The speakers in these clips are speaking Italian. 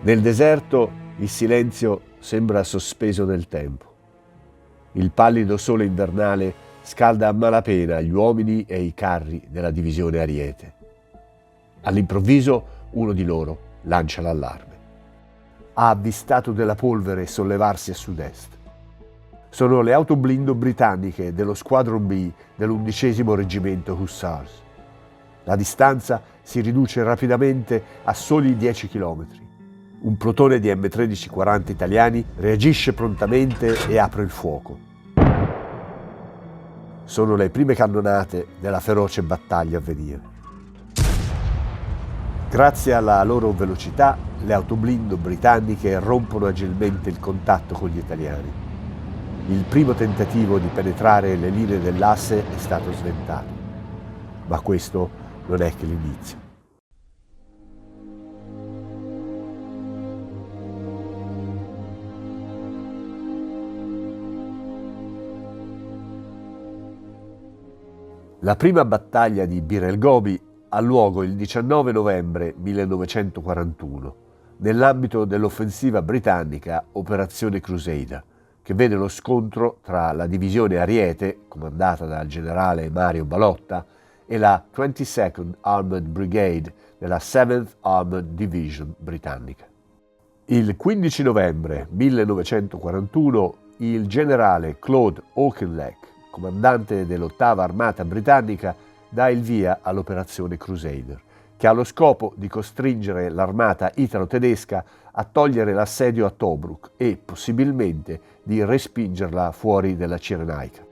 Nel deserto il silenzio sembra sospeso nel tempo. Il pallido sole invernale scalda a malapena gli uomini e i carri della divisione Ariete. All'improvviso uno di loro lancia l'allarme. Ha avvistato della polvere sollevarsi a sud-est. Sono le autoblindo britanniche dello Squadron B dell'11° Reggimento Hussars. La distanza si riduce rapidamente a soli 10 chilometri. Un plotone di M1340 italiani reagisce prontamente e apre il fuoco. Sono le prime cannonate della feroce battaglia a venire. Grazie alla loro velocità, le autoblindo britanniche rompono agilmente il contatto con gli italiani. Il primo tentativo di penetrare le linee dell'asse è stato sventato, ma questo non è che l'inizio. La prima battaglia di Bir el Gobi ha luogo il 19 novembre 1941, nell'ambito dell'offensiva britannica Operazione Crusader, che vede lo scontro tra la divisione Ariete, comandata dal generale Mario Balotta, e la 22nd Armored Brigade della 7th Armored Division britannica. Il 15 novembre 1941 il generale Claude Auchinleck, comandante dell'8ª Armata britannica, dà il via all'operazione Crusader, che ha lo scopo di costringere l'armata italo-tedesca a togliere l'assedio a Tobruk e, possibilmente, di respingerla fuori dalla Cirenaica.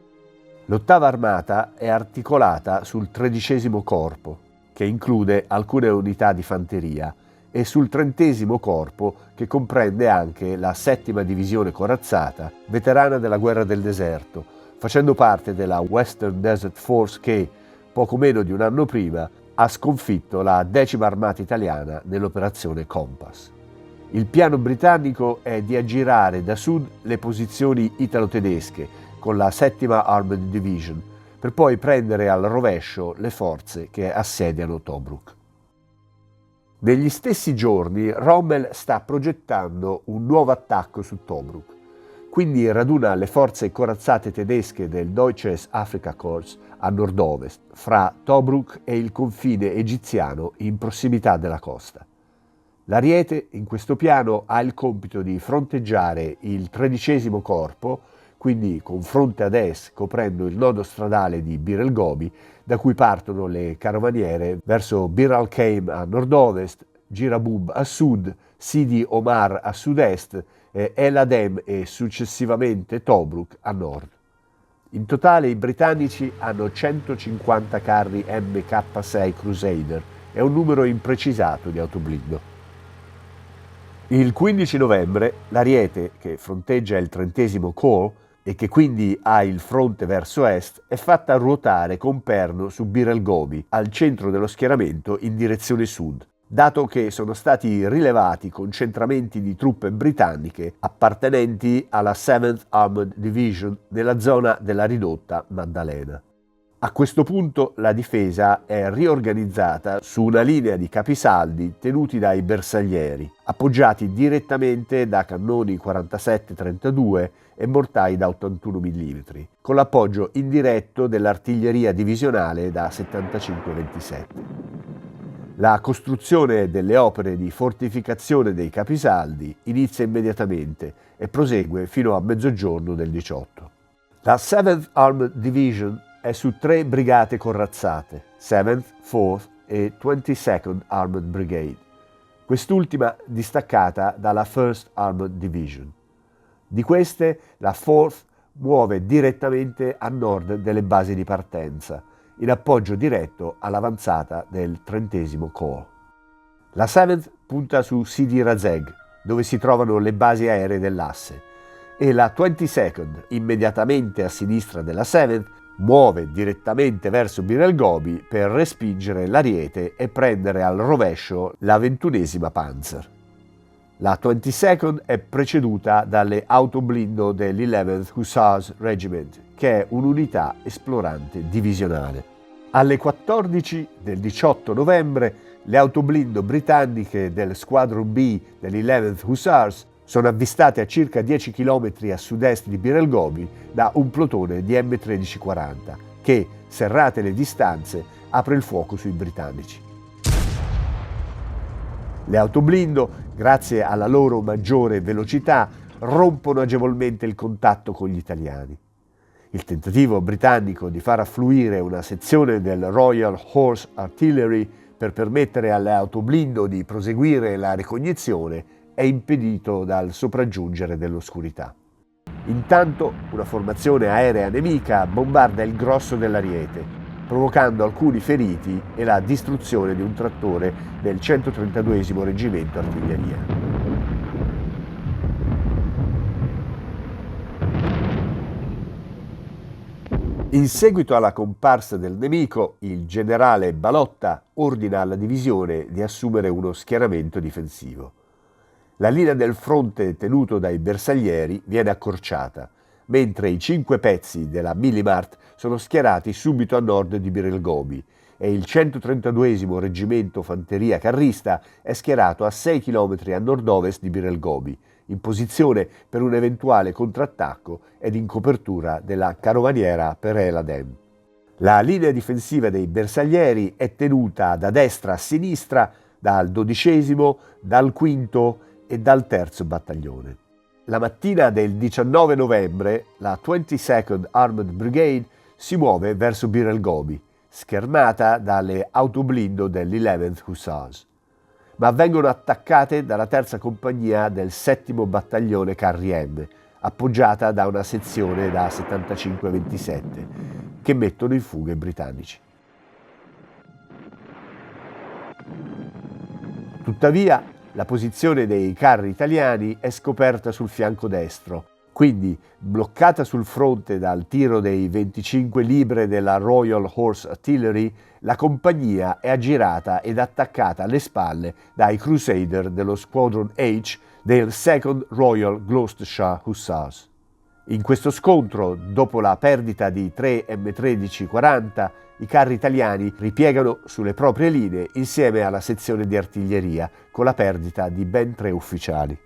L'8ª Armata è articolata sul 13° Corpo, che include alcune unità di fanteria, e sul 30° Corpo, che comprende anche la 7ª Divisione Corazzata, veterana della Guerra del Deserto, facendo parte della Western Desert Force che, poco meno di un anno prima, ha sconfitto la 10ª Armata italiana nell'operazione Compass. Il piano britannico è di aggirare da sud le posizioni italo-tedesche con la 7ª Armored Division, per poi prendere al rovescio le forze che assediano Tobruk. Negli stessi giorni Rommel sta progettando un nuovo attacco su Tobruk. Quindi raduna le forze corazzate tedesche del Deutsches Afrikakorps a nord-ovest, fra Tobruk e il confine egiziano in prossimità della costa. L'Ariete, in questo piano, ha il compito di fronteggiare il 13° Corpo, quindi con fronte ad est coprendo il nodo stradale di Bir el Gobi, da cui partono le carovaniere verso Bir al-Kheim a nord-ovest, Girabub a sud, Sidi Omar a sud-est, El Adem e successivamente Tobruk a nord. In totale i britannici hanno 150 carri MK6 Crusader e un numero imprecisato di autoblindo. Il 15 novembre l'Ariete, che fronteggia il 30° Corps e che quindi ha il fronte verso est, è fatta ruotare con perno su Bir el Gobi, al centro dello schieramento in direzione sud, dato che sono stati rilevati concentramenti di truppe britanniche appartenenti alla 7th Armored Division nella zona della ridotta Maddalena. A questo punto la difesa è riorganizzata su una linea di capisaldi tenuti dai bersaglieri, appoggiati direttamente da cannoni 47-32 e mortai da 81 mm, con l'appoggio indiretto dell'artiglieria divisionale da 75-27. La costruzione delle opere di fortificazione dei capisaldi inizia immediatamente e prosegue fino a mezzogiorno del 18. La 7th Armored Division è su 3 brigate corazzate, 7th, 4th e 22nd Armored Brigade, quest'ultima distaccata dalla 1st Armored Division. Di queste, la 4th muove direttamente a nord delle basi di partenza, in appoggio diretto all'avanzata del 30° Corps. La 7th punta su Sidi Razeg, dove si trovano le basi aeree dell'asse, e la 22nd, immediatamente a sinistra della 7th, muove direttamente verso Bir el Gobi per respingere l'Ariete e prendere al rovescio la 21ª Panzer. La 22nd è preceduta dalle autoblindo dell'11th Hussars Regiment, che è un'unità esplorante divisionale. Alle 14 del 18 novembre Le autoblindo britanniche del Squadron B dell'11th Hussars sono avvistate a circa 10 km a sud-est di Bir el Gobi da un plotone di M1340 che, serrate le distanze, apre il fuoco sui britannici. Le autoblindo, grazie alla loro maggiore velocità, rompono agevolmente il contatto con gli italiani. Il tentativo britannico di far affluire una sezione del Royal Horse Artillery per permettere alle autoblindo di proseguire la ricognizione è impedito dal sopraggiungere dell'oscurità. Intanto una formazione aerea nemica bombarda il grosso dell'Ariete, provocando alcuni feriti e la distruzione di un trattore del 132° Reggimento Artiglieria. In seguito alla comparsa del nemico, il generale Balotta ordina alla divisione di assumere uno schieramento difensivo. La linea del fronte tenuto dai bersaglieri viene accorciata, mentre i 5 pezzi della Millimart sono schierati subito a nord di Bir el Gobi e il 132° Reggimento Fanteria Carrista è schierato a 6 km a nord-ovest di Bir el Gobi, in posizione per un eventuale contrattacco ed in copertura della carovaniera per El Adem. La linea difensiva dei bersaglieri è tenuta da destra a sinistra dal 12°, dal 5° e dal 3° battaglione. La mattina del 19 novembre la 22nd Armored Brigade si muove verso Bir el Gobi, schermata dalle autoblindo dell'11th Hussars, ma vengono attaccate dalla 3ª compagnia del 7° battaglione Carri M, appoggiata da una sezione da 75-27, che mettono in fuga i britannici. Tuttavia, la posizione dei carri italiani è scoperta sul fianco destro, quindi, bloccata sul fronte dal tiro dei 25 libre della Royal Horse Artillery, la compagnia è aggirata ed attaccata alle spalle dai Crusader dello Squadron H del 2nd Royal Gloucestershire Hussars. In questo scontro, dopo la perdita di 3 M1340, i carri italiani ripiegano sulle proprie linee insieme alla sezione di artiglieria, con la perdita di ben 3 ufficiali.